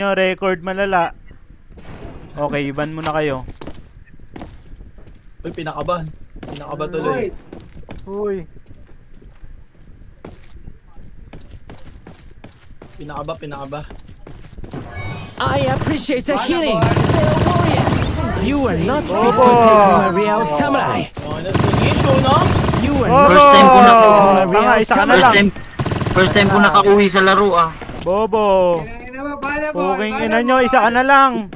nyo, record malala. Okay, ban muna kayo. Uy, pinakaban. Pinakaba tuloy. Uy. Pinakaba. I appreciate the healing, fellow warrior. You are not fit to take on a real samurai. Oh, nag-issue, no? You are Bobo! not First time ko na- fit to take on a Tanga, real isa ka na samurai. lang. First time ko nakauwi sa laro ah. Bobo! Puking ina nyo, isa ka na lang.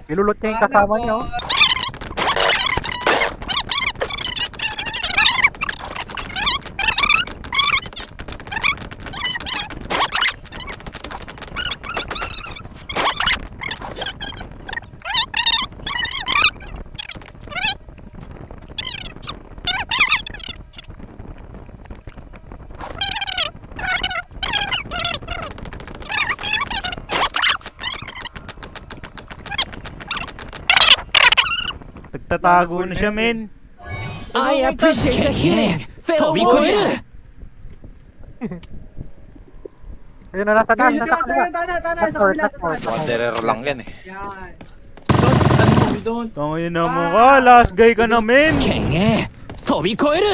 Ilulot niya yung kasama niyo. Nagtatago na siya, men. I appreciate the healing, fellow warrior. Ayun na, nasa taas. Wanderer lang yan eh. Ano mo, we don't. Tangin na mo ka, last guy ka na, men. 剣へ飛び越える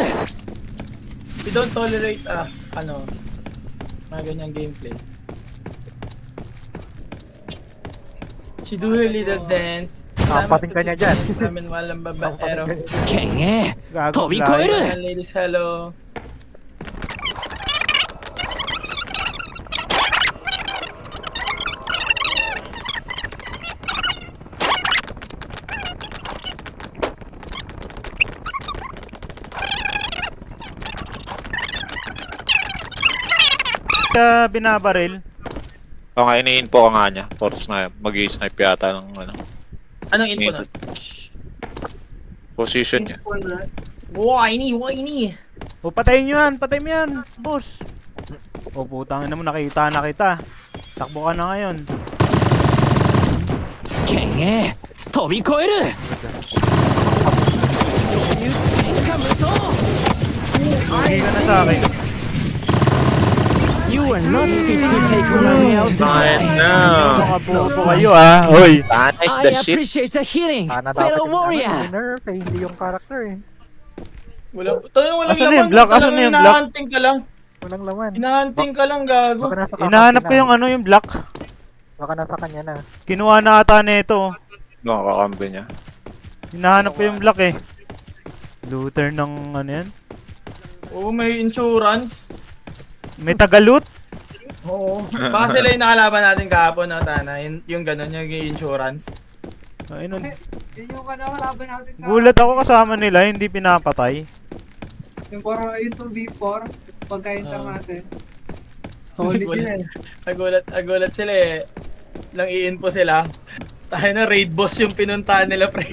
We don't tolerate, mga ganyang gameplay. She do her little dance. Pating ka niya dyan. Namin walang babaero. 剣へ Gago, 飛び越え blind. る Ayan, ladies, hello. Siya binabaril. O nga, ini-info ka nga niya. Force na mag-i-snipe yata ng ano, Anong info na? position niya. Whiny! O, patayin nyo yan, patayin mo yan, boss. O, putang ina mo, nakita na kita. Takbo ka na ngayon. 剣へ飛び越える Hindi ka na sa akin. You are not fit to take on a real samurai. Mga bobo kayo, ha. Hoy. Nice I the shit. appreciate the healing, Sana dapat fellow yung warrior. nerf eh, hindi yung character eh. Walang Asan na yung laman. block? Talagang Asan na yung block? hinahunting ka lang. Walang laman. Hinahunting ka lang, gago. Baka nasa Hinahanap ko kakampi yung na. ano, yung block. Baka nasa kanya na. Kinuha na ata nito. Nakakambi niya. Hinahanap ko yung block eh. Looter ng ano yan. Oo, may insurance. May taga-loot. Oo. Baka sila yung nakalaban natin kahapon, no, Tana? Yung gano'n, yung insurance. Ay, nun. Yun yung kalaban natin na. Gulat ako kasama nila, hindi pinapatay. Yung parang yung 2v4, pagka-enter Oo. natin. Solid yun eh. Nagulat sila eh. Lang i-info sila. Tayo na raid boss yung pinuntahan nila, pre.